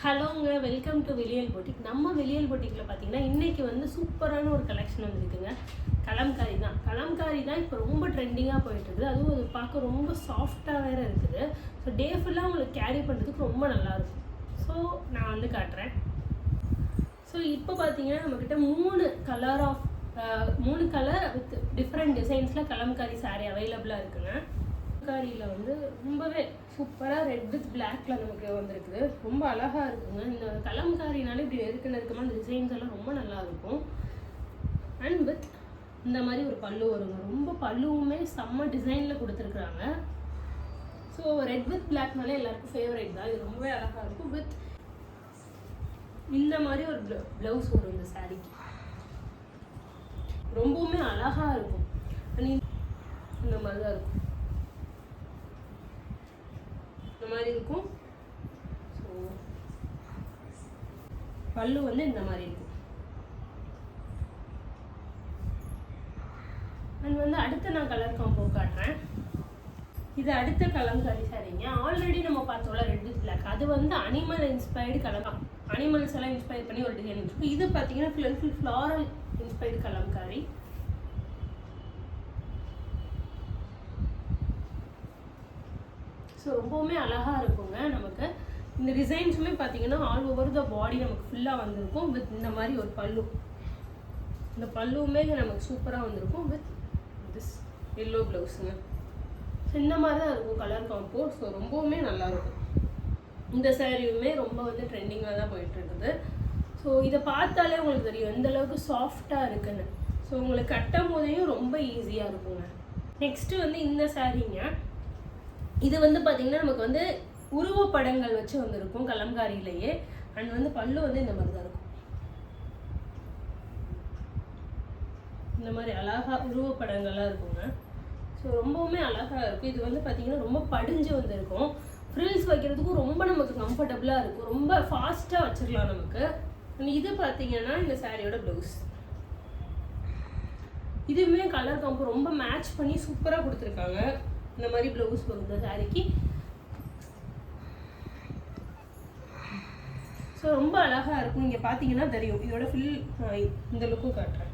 ஹலோங்க, welcome to விலியல் boutique. நம்ம விலியல் பொட்டிக்கில் பார்த்தீங்கன்னா இன்றைக்கி வந்து சூப்பரான ஒரு கலெக்ஷன் வந்துருக்குங்க. கலம்காரி தான் இப்போ ரொம்ப ட்ரெண்டிங்காக போயிட்டுருக்குது. அதுவும் அது பார்க்க ரொம்ப சாஃப்டாக வேறு இருக்குது. ஸோ டே ஃபுல்லாக உங்களுக்கு கேரி பண்ணுறதுக்கு ரொம்ப நல்லாயிருக்கும். ஸோ நான் வந்து காட்டுறேன். ஸோ இப்போ பார்த்தீங்கன்னா நம்மக்கிட்ட மூணு கலர் வித் டிஃப்ரெண்ட் டிசைன்ஸில் கலம்காரி சாரீ அவைலபிளாக இருக்குங்க. கலம்காரியில் வந்து ரொம்பவே சூப்பராக ரெட் வித் பிளாக்ல நமக்கு வந்திருக்குது. ரொம்ப அழகாக இருக்குங்க. இந்த கலம்காரினாலே இப்படி நெருக்கமாக அந்த டிசைன்ஸ் எல்லாம் ரொம்ப நல்லா இருக்கும். அண்ட் வித் இந்த மாதிரி ஒரு பல்லு வருங்க. ரொம்ப பல்லுவுமே செம்ம டிசைனில் கொடுத்துருக்குறாங்க. ஸோ ரெட் வித் பிளாக்னாலே எல்லாருக்கும் ஃபேவரேட் தான். இது ரொம்பவே அழகாக இருக்கும். வித் இந்த மாதிரி ஒரு ப்ளவுஸ் வரும் இந்த சாரீக்கு. ரொம்பவுமே அழகாக இருக்கும். இந்த மாதிரி தான் இருக்கும். இந்த மாதிரி இருக்கும். ஸோ பல்லு வந்து இந்த மாதிரி இருக்கும். அண்ட் வந்து அடுத்த நான் கலர் காம்போ காட்டுறேன். இது அடுத்த கலம்காரி சாரீங்க. ஆல்ரெடி நம்ம பார்த்தோம்ல ரெட் வித் பிளாக், அது வந்து அனிமல் இன்ஸ்பயர்டு கலர். அனிமல்ஸ் எல்லாம் இன்ஸ்பயர் பண்ணி ஒரு டிசைன் இருக்கும். இது பார்த்தீங்கன்னா full floral inspired Kalamkari. So ரொம்பவுமே அழகாக இருக்குங்க. நமக்கு இந்த டிசைன்ஸுமே பார்த்தீங்கன்னா ஆல் ஓவர் த பாடி நமக்கு ஃபுல்லாக வந்திருக்கும். வித் இந்த மாதிரி ஒரு பல்லு. இந்த பல்லுவுமே நமக்கு சூப்பராக வந்திருக்கும். வித் திஸ் எல்லோ ப்ளவுஸுங்க. ஸோ இந்த மாதிரி தான் இருக்கும் கலர் காம்போ. ஸோ ரொம்பவுமே நல்லாயிருக்கும். இந்த சாரியுமே ரொம்ப வந்து ட்ரெண்டிங்காக தான் போயிட்டுருக்குது. ஸோ இதை பார்த்தாலே உங்களுக்கு தெரியும் எந்தளவுக்கு சாஃப்டாக இருக்குன்னு. ஸோ உங்களுக்கு கட்டும் போதையும் ரொம்ப ஈஸியாக இருக்குங்க. நெக்ஸ்ட்டு வந்து இந்த சாரீங்க. இது வந்து பார்த்தீங்கன்னா நமக்கு வந்து உருவப்படங்கள் வச்சு வந்திருக்கும் கலம்காரியிலேயே. அண்ட் வந்து பல்லு வந்து இந்த மாதிரி தான் இருக்கும். இந்த மாதிரி அழகாக உருவப்படங்கள்லாம் இருக்குங்க. ஸோ ரொம்பவுமே அழகாக இருக்கும். இது வந்து பார்த்தீங்கன்னா ரொம்ப படிஞ்சு வந்திருக்கும். ஃப்ரில்ஸ் வைக்கிறதுக்கும் ரொம்ப நமக்கு கம்ஃபர்டபுளாக இருக்கும். ரொம்ப ஃபாஸ்ட்டாக வச்சிடலாம் நமக்கு. இது பார்த்தீங்கன்னா இந்த சாரியோட ப்ளவுஸ். இதுவுமே கலர் காம்போ ரொம்ப மேட்ச் பண்ணி சூப்பராக கொடுத்துருக்காங்க. இந்த மாதிரி ப்ளவுஸ் வரும் இந்த சாரிக்கு. ஸோ ரொம்ப அழகாக இருக்கும். இங்கே பார்த்தீங்கன்னா தெரியும். இதோட இந்த லுக்கும் காட்டுறேன்.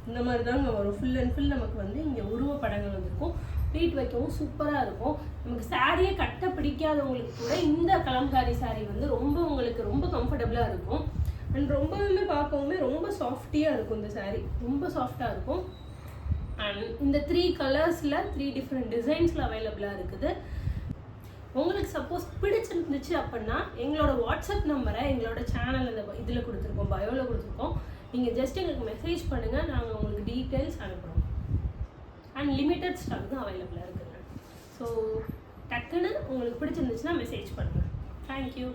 இந்த மாதிரி தாங்க வரும். ஃபுல் அண்ட் ஃபுல் நமக்கு வந்து இங்கே உருவப்படங்கள் வந்திருக்கும். ப்ளீட் வைக்கவும் சூப்பராக இருக்கும். நமக்கு சாரியை கட்ட பிடிக்காதவங்களுக்கு கூட இந்த கலம்காரி சாரீ வந்து உங்களுக்கு ரொம்ப கம்ஃபர்டபுளாக இருக்கும். அண்ட் ரொம்பவுமே பார்க்கவுமே ரொம்ப சாஃப்டியாக இருக்கும். இந்த சாரீ ரொம்ப சாஃப்டாக இருக்கும். அண்ட் இந்த 3 கலர்ஸில் 3 டிஃப்ரெண்ட் டிசைன்ஸில் அவைலபிளாக இருக்குது. உங்களுக்கு சப்போஸ் பிடிச்சிருந்துச்சு அப்படின்னா எங்களோட வாட்ஸ்அப் நம்பரை எங்களோட சேனல் இதில் கொடுத்துருக்கோம், பயோவில் கொடுத்துருக்கோம். நீங்கள் ஜஸ்ட் எங்களுக்கு மெசேஜ் பண்ணுங்கள், நாங்கள் உங்களுக்கு டீட்டெயில்ஸ் அனுப்புகிறோம். அண்ட் லிமிட்டட் ஸ்டாக் தான் அவைலபிளாக இருக்குதுங்க. ஸோ டக்குன்னு உங்களுக்கு பிடிச்சிருந்துச்சுன்னா மெசேஜ் பண்ணுங்கள். தேங்க்யூ.